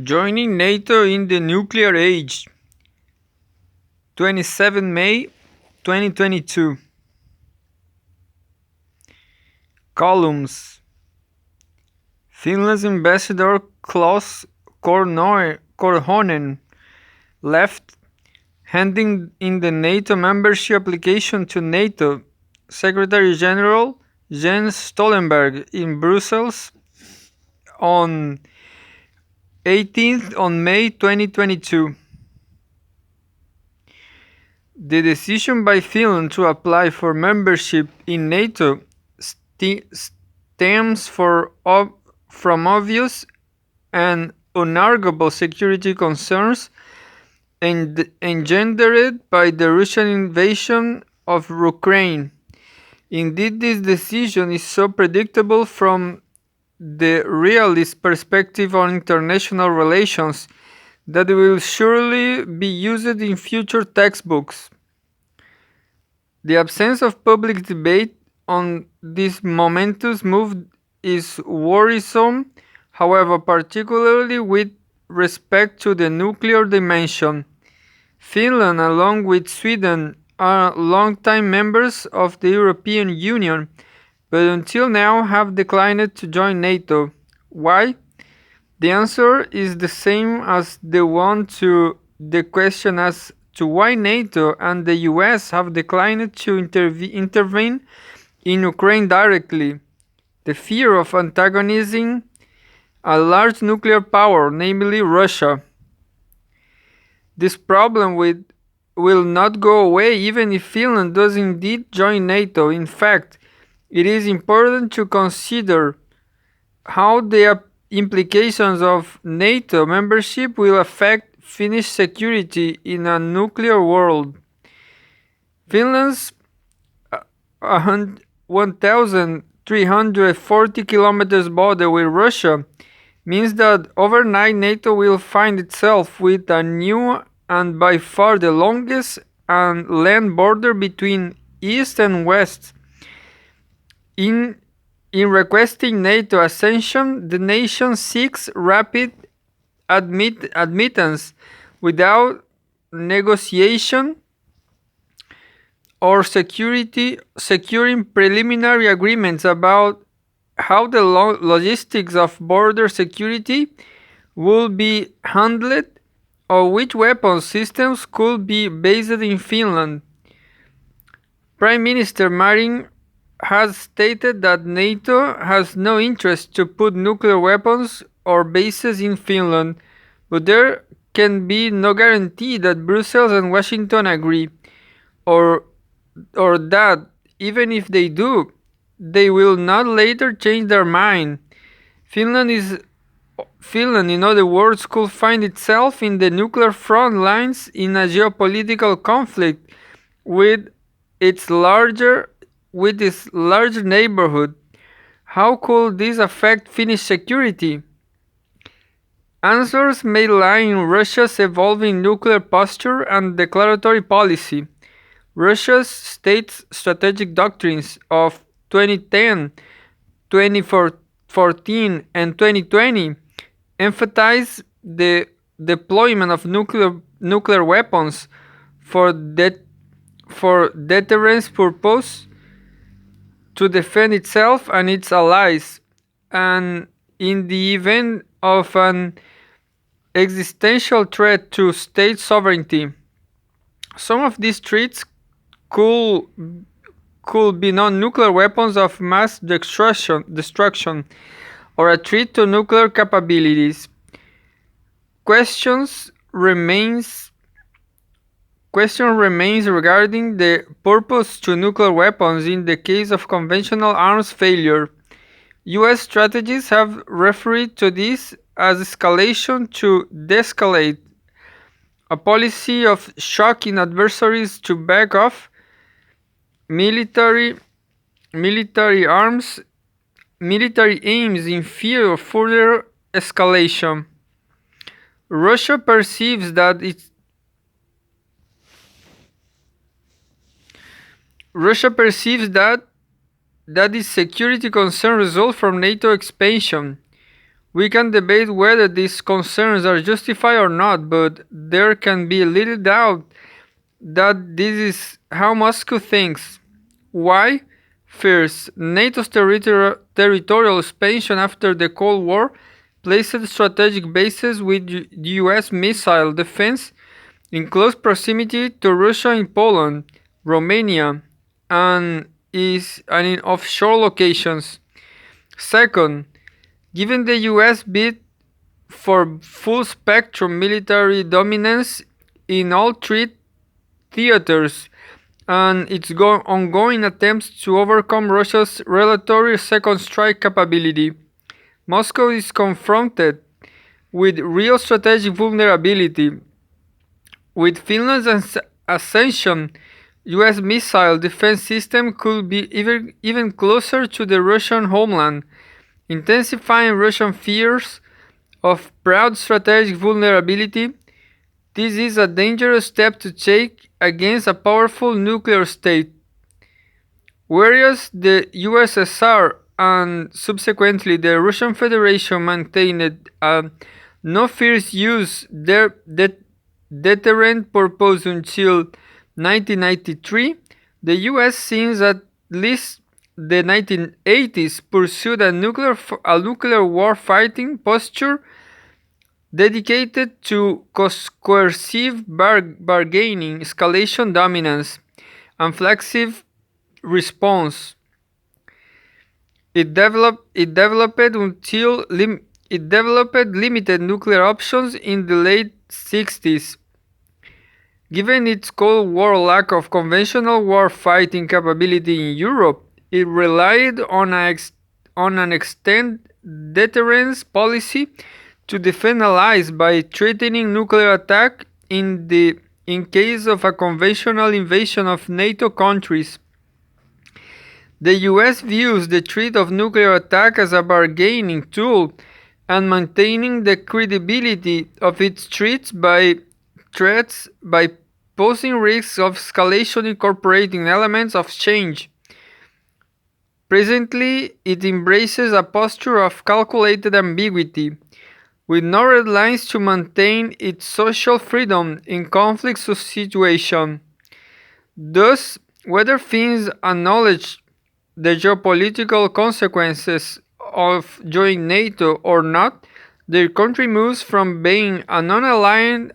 Joining NATO in the Nuclear Age, 27 May 2022. Columns. Finland's ambassador Klaus Korhonen left, handing in the NATO membership application to NATO Secretary General Jens Stoltenberg in Brussels on 18th on May 2022. The decision by Finland to apply for membership in NATO stems from obvious and unarguable security concerns engendered by the Russian invasion of Ukraine. Indeed, this decision is so predictable from the realist perspective on international relations that it will surely be used in future textbooks. The absence of public debate on this momentous move is worrisome, however, particularly with respect to the nuclear dimension. Finland, along with Sweden, are longtime members of the European Union, but until now have declined to join NATO. Why? The answer is the same as the one to the question as to why NATO and the US have declined to intervene in Ukraine directly. The fear of antagonizing a large nuclear power, namely Russia. This problem will not go away even if Finland does indeed join NATO. In fact, it is important to consider how the implications of NATO membership will affect Finnish security in a nuclear world. Finland's 1,340 kilometers border with Russia means that overnight NATO will find itself with a new and by far the longest land border between East and West. In requesting NATO accession, the nation seeks rapid admittance without negotiation or securing preliminary agreements about how the logistics of border security will be handled or which weapon systems could be based in Finland. Prime Minister Marin has stated that NATO has no interest to put nuclear weapons or bases in Finland, but there can be no guarantee that Brussels and Washington agree, or that even if they do, they will not later change their mind. Finland, in other words, could find itself in the nuclear front lines in a geopolitical conflict with its larger neighborhood. How could this affect Finnish security? Answers may lie in Russia's evolving nuclear posture and declaratory policy. Russia's state strategic doctrines of 2010, 2014, and 2020 emphasize the deployment of nuclear weapons for deterrence purpose, to defend itself and its allies, and in the event of an existential threat to state sovereignty. Some of these threats could be non-nuclear weapons of mass destruction or a threat to nuclear capabilities. Question remains regarding the purpose to nuclear weapons in the case of conventional arms failure. US strategists have referred to this as escalation to de-escalate, a policy of shocking adversaries to back off military aims in fear of further escalation. Russia perceives that its security concerns result from NATO expansion. We can debate whether these concerns are justified or not, but there can be little doubt that this is how Moscow thinks. Why? First, NATO's territorial expansion after the Cold War placed strategic bases with US missile defense in close proximity to Russia in Poland, Romania, and in offshore locations. Second, given the US bid for full spectrum military dominance in all three theaters and its ongoing attempts to overcome Russia's relative second strike capability, Moscow is confronted with real strategic vulnerability. With Finland's ascension, US missile defense system could be even closer to the Russian homeland, intensifying Russian fears of broad strategic vulnerability. This is a dangerous step to take against a powerful nuclear state. Whereas the USSR and subsequently the Russian Federation maintained a no fears use deterrent purpose until 1993, the US since at least the 1980s pursued a nuclear war fighting posture dedicated to coercive bargaining, escalation dominance, and flexible response. It developed limited nuclear options in the late 60s. Given its Cold War lack of conventional war fighting capability in Europe, it relied on an extended deterrence policy to defend allies by threatening nuclear attack in case of a conventional invasion of NATO countries. The US views the threat of nuclear attack as a bargaining tool and maintaining the credibility of its threats by posing risks of escalation incorporating elements of change. Presently, it embraces a posture of calculated ambiguity, with no red lines to maintain its social freedom in conflict situation. Thus, whether Finns acknowledge the geopolitical consequences of joining NATO or not, their country moves from being a non-allied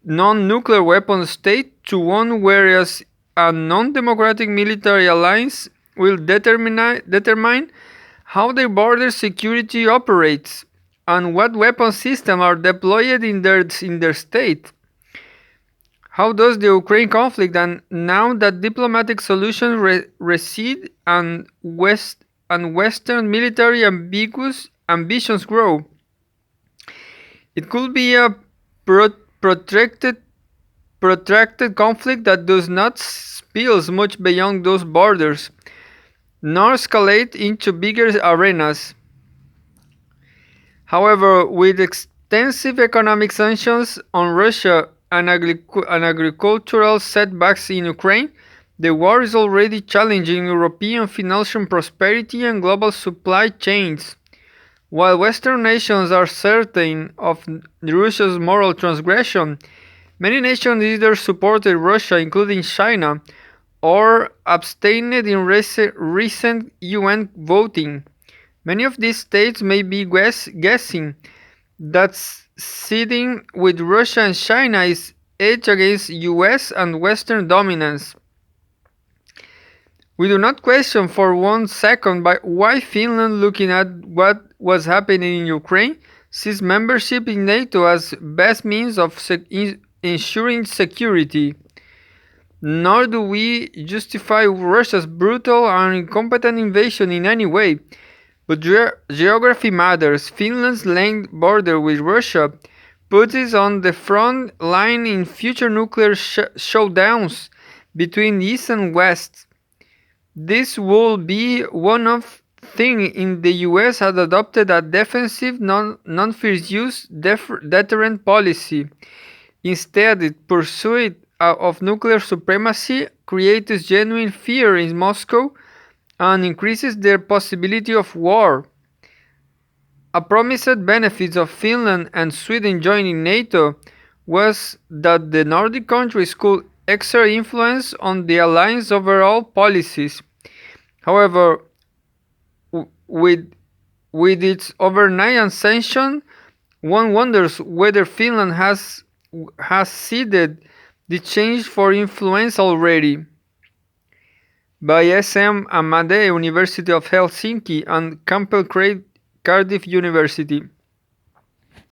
non-nuclear weapon state to one whereas a non-democratic military alliance will determine how their border security operates and what weapon systems are deployed in their state. How does the Ukraine conflict, and now that diplomatic solutions recede and Western military ambitions grow? It could be a protracted conflict that does not spill much beyond those borders, nor escalate into bigger arenas. However, with extensive economic sanctions on Russia and agricultural setbacks in Ukraine, the war is already challenging European financial prosperity and global supply chains. While Western nations are certain of Russia's moral transgression, many nations either supported Russia, including China, or abstained in recent UN voting. Many of these states may be guessing that siding with Russia and China is edge against US and Western dominance. We do not question for 1 second why Finland, looking at what was happening in Ukraine, sees membership in NATO as best means of ensuring security. Nor do we justify Russia's brutal and incompetent invasion in any way. But geography matters. Finland's length border with Russia puts it on the front line in future nuclear showdowns between East and West. This will be one of things in the US has adopted a defensive non-first use deterrent policy. Instead, its pursuit of nuclear supremacy creates genuine fear in Moscow and increases their possibility of war. A promised benefit of Finland and Sweden joining NATO was that the Nordic countries could exert influence on the alliance's overall policies. However, with its overnight ascension, one wonders whether Finland has seeded the change for influence already. By S.M. Amade, University of Helsinki, and Campbell Craig, Cardiff University.